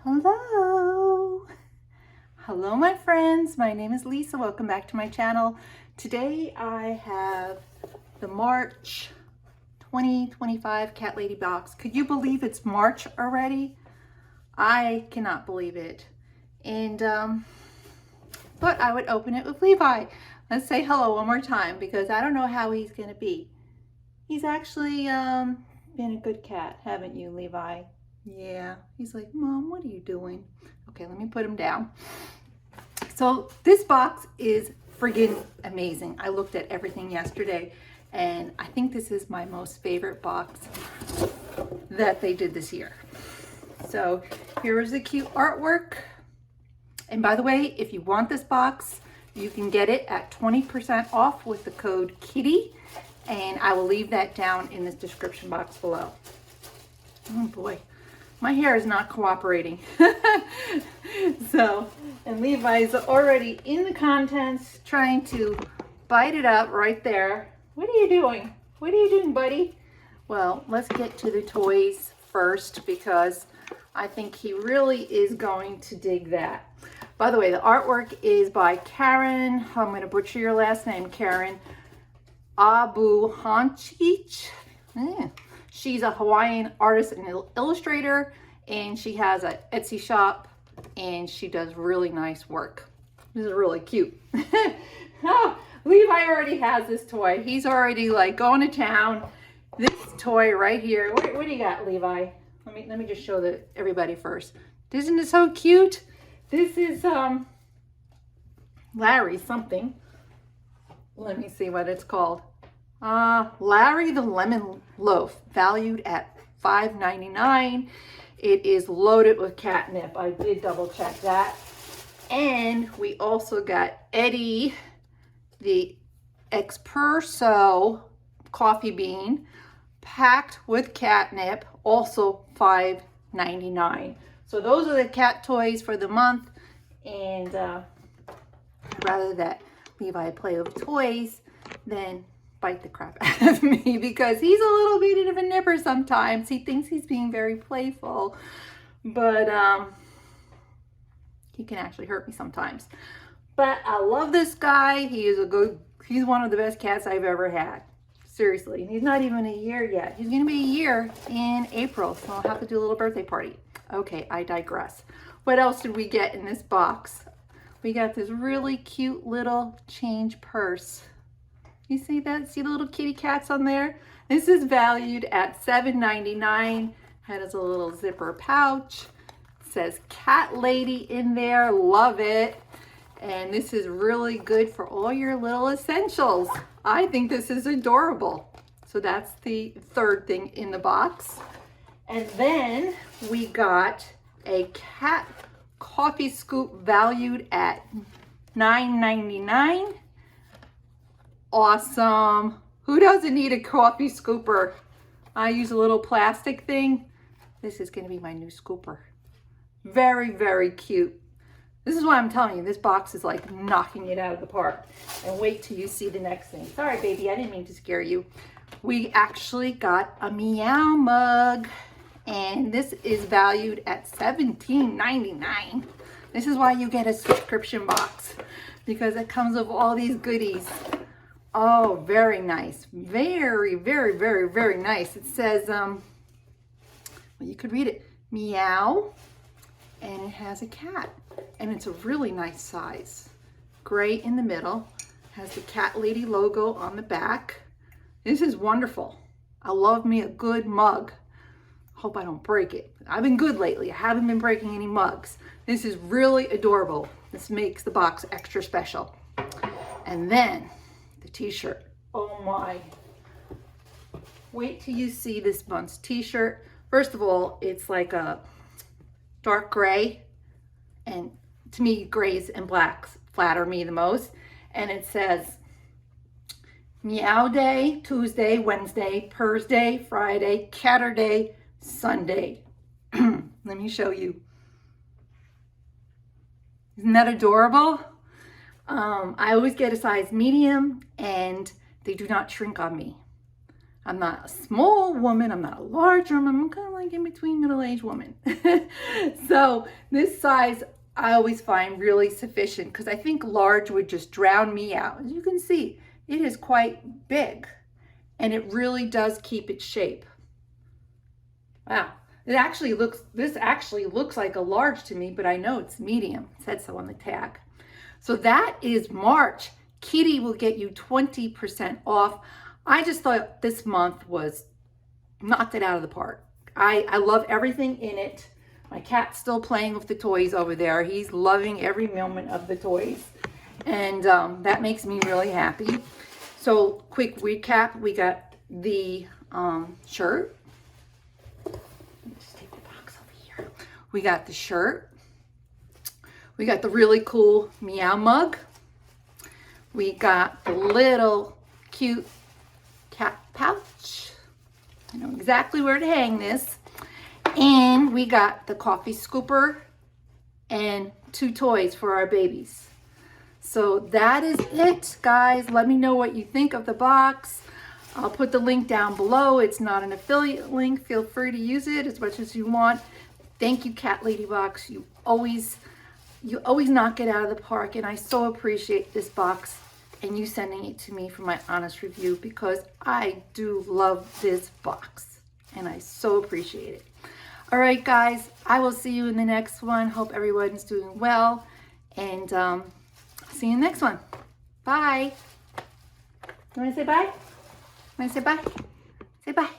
Hello. Hello, my friends. My name is Lisa. Welcome back to my channel. Today I have the March 2025 Cat Lady box. Could you believe it's March already? I cannot believe it. And but I would open it with Levi. Let's say hello one more time because I don't know how he's gonna be. He's actually been a good cat, haven't you, Levi? Yeah, he's like, Mom, what are you doing? Okay, let me put him down. So this box is friggin' amazing. I looked at everything yesterday and I think this is my most favorite box that they did this year. So here is the cute artwork. And by the way, if you want this box, you can get it at 20% off with the code KITTY. And I will leave that down in this description box below. Oh boy. My hair is not cooperating. So, and Levi's already in the contents trying to bite it up right there. What are you doing? What are you doing, buddy? Well, let's get to the toys first because I think he really is going to dig that. By the way, the artwork is by Karen. I'm going to butcher your last name, Karen. Abu Hanchich. She's a Hawaiian artist and illustrator, and she has an Etsy shop, and she does really nice work. This is really cute. Oh, Levi already has this toy. He's already like going to town. This toy right here. What do you got, Levi? Let me just show everybody first. Isn't it so cute? This is Larry something. Let me see what it's called. Larry the Lemon Loaf, valued at $5.99. It is loaded with catnip. I did double check that. And we also got Eddie the Espresso coffee bean, packed with catnip, also $5.99. So those are the cat toys for the month. And rather that Levi play with toys than bite the crap out of me because he's a little bit of a nipper sometimes. He thinks he's being very playful, but he can actually hurt me sometimes. But I love this guy. He's one of the best cats I've ever had. Seriously, and he's not even a year yet. He's gonna be a year in April, so I'll have to do a little birthday party. Okay, I digress. What else did we get in this box? We got this really cute little change purse. You see that? See the little kitty cats on there? This is valued at $7.99. Has a little zipper pouch. It says Cat Lady in there. Love it. And this is really good for all your little essentials. I think this is adorable. So that's the third thing in the box. And then we got a cat coffee scoop valued at $9.99. Awesome. Who doesn't need a coffee scooper? I use a little plastic thing. This is going to be my new scooper. Very, very cute. This is why I'm telling you, this box is like knocking it out of the park. And wait till you see the next thing. Sorry, baby, I didn't mean to scare you. We actually got a meow mug. And this is valued at $17.99. This is why you get a subscription box, because it comes with all these goodies. Oh, very nice. Very, very, very, very nice. It says, well, you could read it, meow, and it has a cat. And it's a really nice size. Gray in the middle. Has the Cat Lady logo on the back. This is wonderful. I love me a good mug. Hope I don't break it. I've been good lately. I haven't been breaking any mugs. This is really adorable. This makes the box extra special. And then the t-shirt. Oh my. Wait till you see this month's t-shirt. First of all, it's like a dark gray. And to me, grays and blacks flatter me the most. And it says, Meow Day, Tuesday, Wednesday, Thursday, Friday, Catterday, Sunday. Let me show you. Isn't that adorable? I always get a size medium and they do not shrink on me. I'm not a small woman. I'm not a large woman. I'm kind of like in between middle-aged woman. So this size I always find really sufficient because I think large would just drown me out. As you can see, it is quite big and it really does keep its shape. Wow. This actually looks like a large to me, but I know it's medium. It said so on the tag. So that is March. Kitty will get you 20% off. I just thought this month was knocked it out of the park. I love everything in it. My cat's still playing with the toys over there. He's loving every moment of the toys. And that makes me really happy. So quick recap, we got the shirt. Just take the box over here. We got the shirt. We got the really cool meow mug. We got the little cute cat pouch. I know exactly where to hang this. And we got the coffee scooper and 2 toys for our babies. So that is it, guys. Let me know what you think of the box. I'll put the link down below. It's not an affiliate link. Feel free to use it as much as you want. Thank you, CatLadyBox. You always knock it out of the park, and I so appreciate this box and you sending it to me for my honest review because I do love this box and I so appreciate it. All right, guys, I will see you in the next one. Hope everyone's doing well, and I'll see you in the next one. Bye. You want to say bye? Want to say bye? Say bye.